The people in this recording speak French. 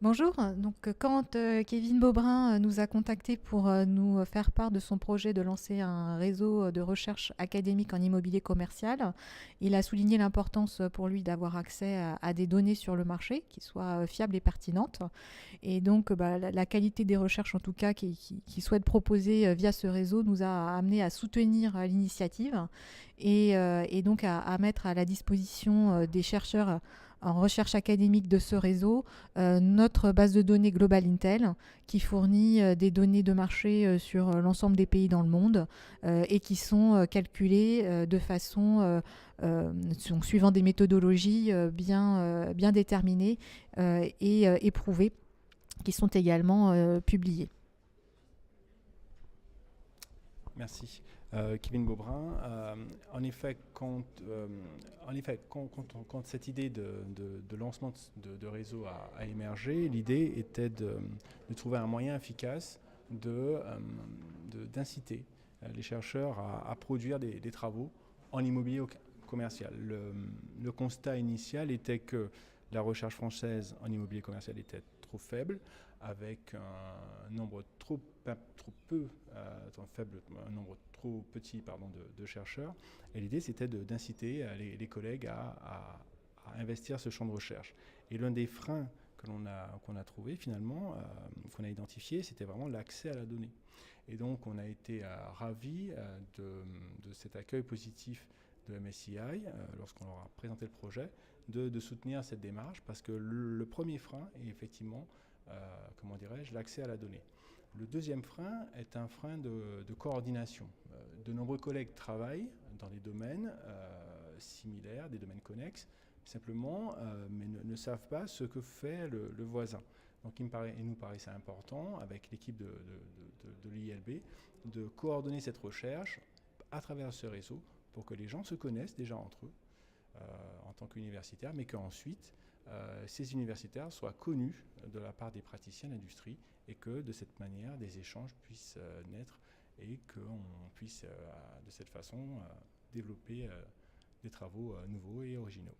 Bonjour. Donc, quand Kevin Beaubrun nous a contactés pour nous faire part de son projet de lancer un réseau de recherche académique en immobilier commercial, il a souligné l'importance pour lui d'avoir accès à des données sur le marché qui soient fiables et pertinentes. Et donc, la qualité des recherches, en tout cas, qu'il souhaite proposer via ce réseau, nous a amené à soutenir l'initiative et donc à mettre à la disposition des chercheurs en recherche académique de ce réseau notre base de données Global Intel qui fournit des données de marché sur l'ensemble des pays dans le monde et qui sont calculées de façon suivant des méthodologies bien déterminées et éprouvées qui sont également publiées. Merci. Kevin Beaubrun. Quand cette idée de lancement de réseau a émergé, l'idée était de trouver un moyen efficace d'inciter les chercheurs à produire des travaux en immobilier commercial. Le constat initial était que la recherche française en immobilier commercial était trop faible, avec un nombre trop petit de chercheurs. Et l'idée, c'était d'inciter les collègues à investir ce champ de recherche. Et l'un des freins qu'on a trouvé finalement, qu'on a identifié, c'était vraiment l'accès à la donnée. Et donc, on a été ravis de cet accueil positif de MSCI lorsqu'on leur a présenté le projet, de soutenir cette démarche, parce que le premier frein est effectivement l'accès à la donnée. Le deuxième frein est un frein de coordination. De nombreux collègues travaillent dans des domaines similaires, des domaines connexes, simplement, mais ne savent pas ce que fait le voisin. Donc il nous paraissait important, avec l'équipe de l'ILB, de coordonner cette recherche à travers ce réseau pour que les gens se connaissent déjà entre eux en tant qu'universitaires, mais qu'ensuite ces universitaires soient connus de la part des praticiens de l'industrie et que de cette manière des échanges puissent naître et qu'on puisse de cette façon développer des travaux nouveaux et originaux.